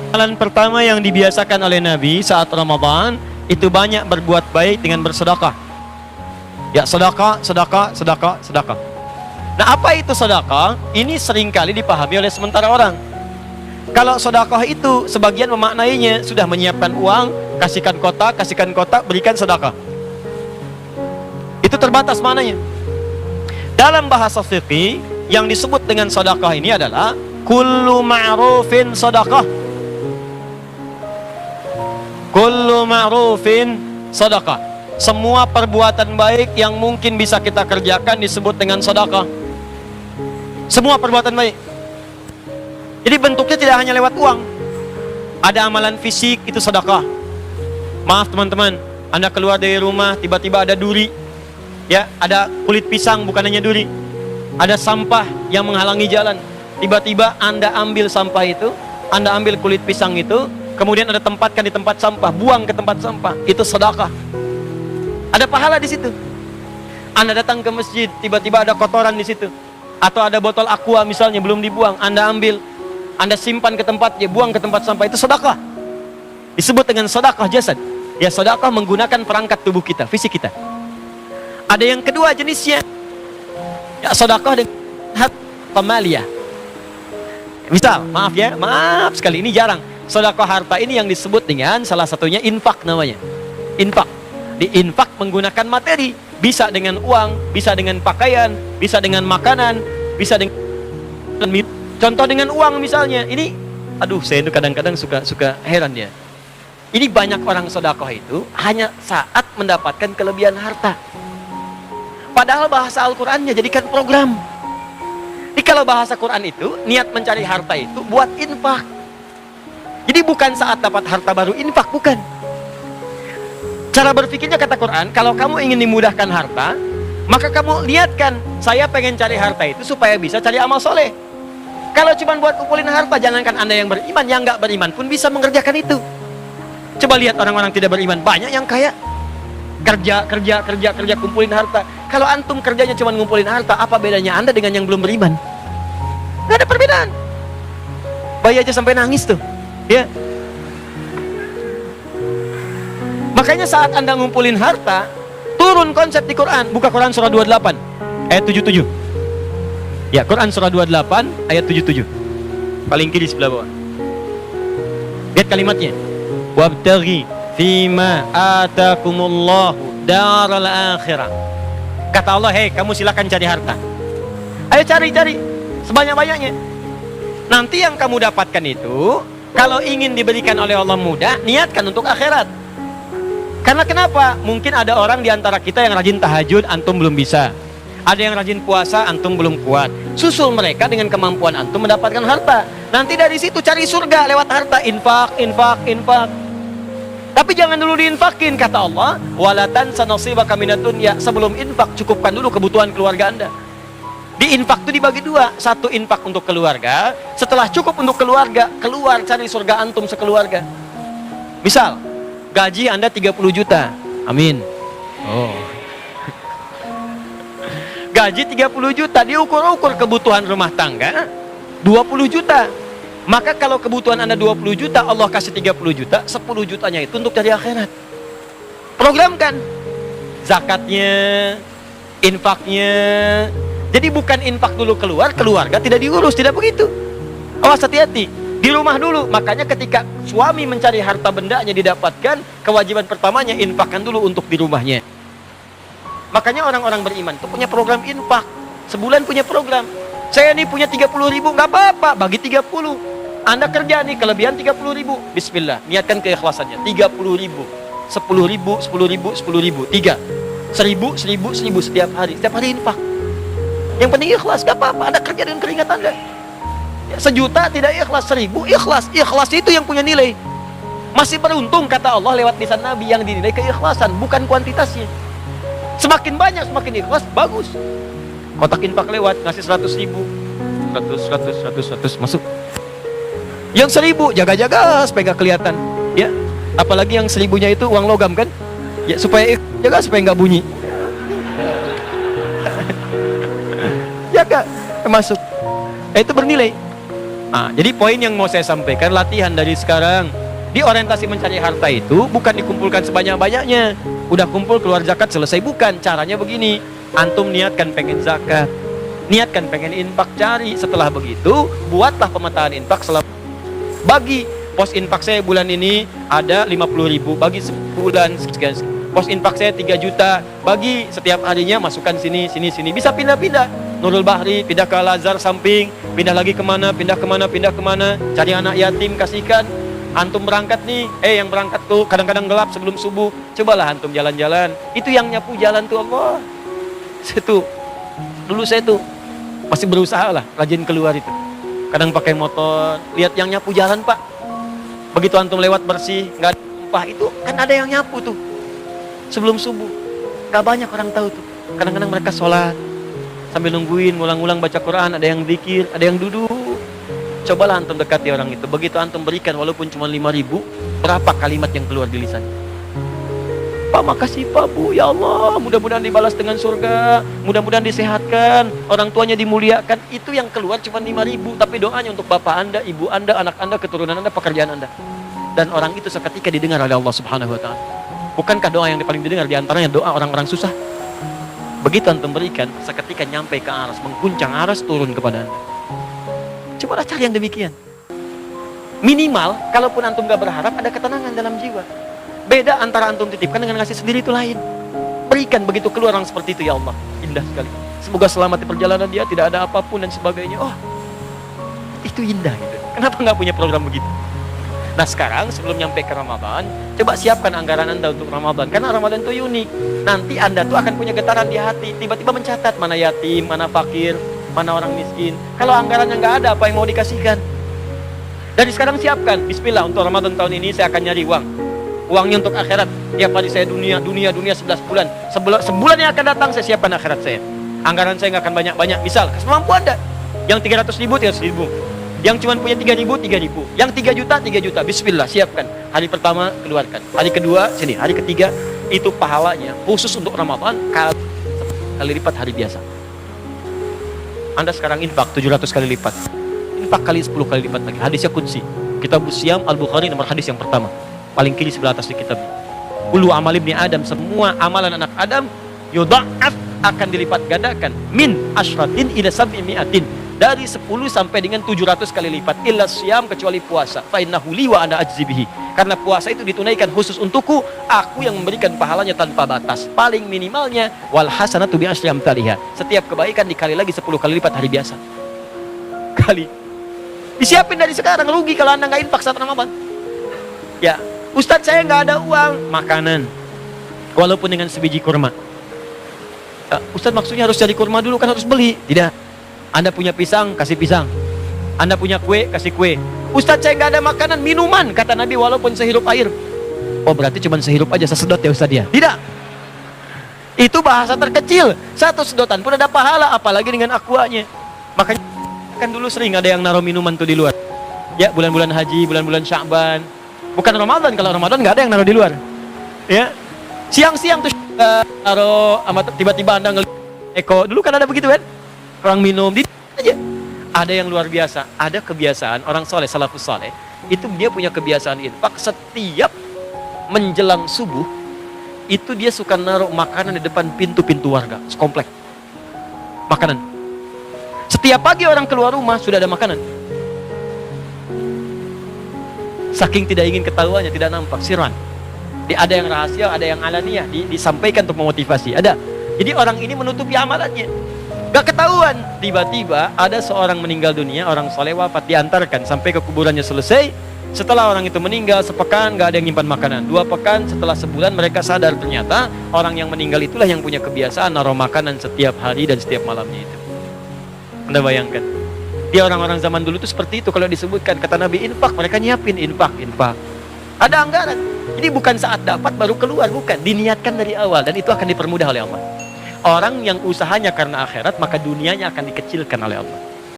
Amalan pertama yang dibiasakan oleh Nabi saat Ramadan itu banyak berbuat baik dengan bersedekah. Ya, sedekah, sedekah, sedekah, sedekah. Nah, apa itu sedekah? Ini seringkali dipahami oleh sementara orang. Kalau sedekah itu sebagian memaknainya sudah menyiapkan uang, kasihkan kotak, berikan sedekah. Itu terbatas maknanya. Dalam bahasa fikih yang disebut dengan sedekah ini adalah kullu ma'rufin sedekah. Kullu ma'rufin sedekah. Semua perbuatan baik yang mungkin bisa kita kerjakan disebut dengan sedekah. Semua perbuatan baik. Jadi bentuknya tidak hanya lewat uang. Ada amalan fisik, itu sedekah. Maaf teman-teman, Anda keluar dari rumah tiba-tiba ada duri. Ya, ada kulit pisang, bukan hanya duri. Ada sampah yang menghalangi jalan. Tiba-tiba Anda ambil sampah itu, Anda ambil kulit pisang itu, kemudian Anda tempatkan di tempat sampah, buang ke tempat sampah. Itu sedekah. Ada pahala di situ. Anda datang ke masjid, tiba-tiba ada kotoran di situ. Atau ada botol aqua misalnya belum dibuang, Anda ambil, Anda simpan ke tempatnya, buang ke tempat sampah. Itu sedekah. Disebut dengan sedekah jasad. Ya, sedekah menggunakan perangkat tubuh kita, fisik kita. Ada yang kedua jenisnya, ya, sedekah dengan harta maliyah. Misal, maaf ya, maaf sekali, ini jarang. Sedekah harta ini yang disebut dengan salah satunya infak namanya. Infak. Diinfak menggunakan materi, bisa dengan uang, bisa dengan pakaian, bisa dengan makanan, bisa dengan contoh dengan uang misalnya. Ini aduh, saya itu kadang-kadang suka heran ya. Ini banyak orang sedekah itu hanya saat mendapatkan kelebihan harta. Padahal bahasa Al-Qur'annya jadikan program. Jadi kalau bahasa Quran itu niat mencari harta itu buat infak. Jadi bukan saat dapat harta baru infak, bukan. Cara berpikirnya kata Quran, kalau kamu ingin dimudahkan harta, maka kamu lihatkan, saya pengen cari harta itu supaya bisa cari amal soleh. Kalau cuma buat kumpulin harta, jangankan Anda yang beriman, yang nggak beriman pun bisa mengerjakan itu. Coba lihat orang-orang tidak beriman, banyak yang kaya. Kerja, kumpulin harta. Kalau antum kerjanya cuma ngumpulin harta, apa bedanya Anda dengan yang belum beriman? Nggak ada perbedaan. Bayi aja sampai nangis tuh, ya. Makanya saat Anda ngumpulin harta, turun konsep di Quran. Buka Quran surah 28 ayat 77. Ya, Quran surah 28 ayat 77. Paling kiri sebelah bawah. Lihat kalimatnya. Wabtaghi fima atakumullahu daral akhirah. Kata Allah, hei kamu silakan cari harta. Ayo cari sebanyak-banyaknya. Nanti yang kamu dapatkan itu, kalau ingin diberikan oleh Allah mudah, niatkan untuk akhirat. Karena kenapa? Mungkin ada orang di antara kita yang rajin tahajud, antum belum bisa. Ada yang rajin puasa, antum belum kuat. Susul mereka dengan kemampuan antum mendapatkan harta. Nanti dari situ cari surga lewat harta. Infak. Tapi jangan dulu diinfakin, kata Allah. Wala tansa nasibaka minad dunya. Sebelum infak, cukupkan dulu kebutuhan keluarga Anda. Di infak itu dibagi dua. Satu infak untuk keluarga. Setelah cukup untuk keluarga, keluar cari surga antum sekeluarga. Misal, gaji Anda 30 juta. Amin. Oh. Gaji 30 juta, diukur-ukur kebutuhan rumah tangga 20 juta. Maka kalau kebutuhan Anda 20 juta, Allah kasih 30 juta, 10 jutanya itu untuk cari akhirat. Programkan zakatnya, infaknya. Jadi bukan infak dulu keluar, keluarga tidak diurus, tidak begitu. Awas, hati-hati. Di rumah dulu. Makanya ketika suami mencari harta bendanya didapatkan, kewajiban pertamanya infakkan dulu untuk di rumahnya. Makanya orang-orang beriman itu punya program infak. Sebulan punya program. Saya nih punya 30 ribu, nggak apa-apa, bagi 30. Anda kerja nih, kelebihan 30 ribu. Bismillah, niatkan keikhlasannya. 30 ribu, 10 ribu, 10 ribu, 10 ribu, 3. 1000, 1000, 1000 setiap hari. Setiap hari infak. Yang penting ikhlas, nggak apa-apa. Anda kerja dengan keringat Anda. Ya, 1 juta tidak ikhlas, 1000 ikhlas. Ikhlas itu yang punya nilai. Masih beruntung kata Allah lewat lisan Nabi yang dinilai keikhlasan, bukan kuantitasnya. Semakin banyak, semakin ikhlas, bagus. Kotak infak lewat, ngasih 100 ribu. 100, masuk. Yang 1000, jaga-jaga supaya nggak kelihatan. Ya, apalagi yang 1000-nya itu uang logam kan? Ya, supaya jaga supaya nggak bunyi. Jaga, masuk. Itu bernilai. Jadi poin yang mau saya sampaikan, latihan dari sekarang. Di orientasi mencari harta itu bukan dikumpulkan sebanyak-banyaknya. Udah kumpul keluar zakat selesai, bukan. Caranya begini, antum niatkan pengen zakat, niatkan pengen infak, cari. Setelah begitu, buatlah pemetaan infak bagi pos infak saya bulan ini ada 50.000, bagi sebulan sekian. Pos infak saya 3 juta, bagi setiap harinya masukkan sini. Bisa pindah-pindah. Nurul Bahri, pindah ke Al-Azhar samping, pindah lagi kemana, pindah kemana, cari anak yatim, kasihkan. Antum berangkat nih, yang berangkat tuh kadang-kadang gelap sebelum subuh, cobalah antum jalan-jalan. Itu yang nyapu jalan tuh Allah. Dulu saya tuh masih berusaha lah, rajin keluar itu. Kadang pakai motor, lihat yang nyapu jalan Pak. Begitu antum lewat bersih, nggak ada tumpah, itu kan ada yang nyapu tuh sebelum subuh. Gak banyak orang tahu tuh. Kadang-kadang mereka sholat sambil nungguin, ngulang-ngulang baca Quran, ada yang zikir, ada yang duduk. Cobalah antum dekati orang itu. Begitu antum berikan walaupun cuma 5.000, berapa kalimat yang keluar di lisan? Pak, makasih Pak, Bu, ya Allah, mudah-mudahan dibalas dengan surga, mudah-mudahan disehatkan, orang tuanya dimuliakan. Itu yang keluar cuma 5.000, tapi doanya untuk bapak anda, ibu anda, anak anda, keturunan anda, pekerjaan anda. Dan orang itu seketika didengar oleh Allah Subhanahu wa Ta'ala. Bukankah doa yang paling didengar diantaranya doa orang-orang susah? Begitu antum berikan, seketika nyampe ke aras, mengguncang aras, turun kepada anda. Cobalah cari yang demikian. Minimal, kalaupun antum gak berharap, ada ketenangan dalam jiwa. Beda antara antum titipkan dengan ngasih sendiri, itu lain. Berikan begitu keluar orang seperti itu, ya Allah, indah sekali. Semoga selamat di perjalanan dia, tidak ada apapun dan sebagainya. Oh, itu indah gitu. Kenapa gak punya program begitu? Nah sekarang sebelum nyampe ke Ramadan, coba siapkan anggaran anda untuk Ramadan. Karena Ramadan itu unik. Nanti anda tuh akan punya getaran di hati. Tiba-tiba mencatat mana yatim, mana fakir, mana orang miskin. Kalau anggarannya nggak ada, apa yang mau dikasihkan? Dari sekarang siapkan. Bismillah, untuk Ramadan tahun ini saya akan nyari uang. Uangnya untuk akhirat. Tiap hari saya dunia 11 bulan. Sebulan yang akan datang saya siapkan akhirat saya. Anggaran saya nggak akan banyak-banyak. Misal, semampu anda. Yang 300.000, yang cuma punya 3.000, yang 3 juta, 3 juta. Bismillah, siapkan. Hari pertama keluarkan, hari kedua sini, hari ketiga. Itu pahalanya khusus untuk Ramadan kali lipat hari biasa. Anda sekarang infak 700 kali lipat, infak kali 10 kali lipat lagi. Hadisnya qudsi, Kitab Siyam Al-Bukhari, nomor hadis yang pertama, paling kiri sebelah atas di kitab. Kullu amal ibni Adam, semua amalan anak Adam yudha'af, akan dilipat gandakan min asyratin ila sab'i mi'atin, dari 10 sampai dengan 700 kali lipat. Illa siyam, kecuali puasa. Fa innahu li wa ana ajzi bihi. Karena puasa itu ditunaikan khusus untukku, aku yang memberikan pahalanya tanpa batas. Paling minimalnya wal hasanatu bi asyri amsalihha. Setiap kebaikan dikali lagi 10 kali lipat hari biasa. Kali. Disiapin dari sekarang, rugi kalau anda nggak infak saat Ramadan. Ya, Ustadz saya nggak ada uang, makanan. Walaupun dengan sebiji kurma. Ustadz maksudnya harus cari kurma dulu, kan harus beli. Tidak. Anda punya pisang, kasih pisang. Anda punya kue, kasih kue. Ustadz saya nggak ada makanan, minuman. Kata Nabi, walaupun sehirup air. Oh berarti cuma sehirup aja, sesedot ya Ustadz ya? Tidak. Itu bahasa terkecil. Satu sedotan pun ada pahala, apalagi dengan aquanya. Makanya kan dulu sering ada yang naruh minuman tuh di luar. Ya, bulan-bulan haji, bulan-bulan Sya'ban. Bukan Ramadan, kalau Ramadan nggak ada yang naruh di luar. Ya, siang-siang tuh naruh, tiba-tiba Anda ngelihat Eko. Dulu kan ada begitu kan? Orang minum di aja. Ada yang luar biasa, ada kebiasaan orang soleh, salafus soleh, itu dia punya kebiasaan infak. Setiap menjelang subuh itu dia suka naruh makanan di depan pintu-pintu warga sekomplek. Makanan. Setiap pagi orang keluar rumah sudah ada makanan. Saking tidak ingin ketahuannya, tidak nampak, sirran. Ada yang rahasia, ada yang alaniyah, disampaikan untuk memotivasi. Ada. Jadi orang ini menutupi amalannya. Gak ketahuan, tiba-tiba ada seorang meninggal dunia, orang soleh wafat, diantarkan sampai ke kuburannya selesai. Setelah orang itu meninggal, sepekan gak ada yang nyimpan makanan. 2 pekan, setelah sebulan mereka sadar ternyata orang yang meninggal itulah yang punya kebiasaan naruh makanan setiap hari dan setiap malamnya itu. Anda bayangkan, dia orang-orang zaman dulu itu seperti itu. Kalau disebutkan kata Nabi infak, mereka nyiapin infak. Ada anggaran. Jadi bukan saat dapat baru keluar, bukan, diniatkan dari awal, dan itu akan dipermudah oleh Allah. Orang yang usahanya karena akhirat, maka dunianya akan dikecilkan oleh Allah.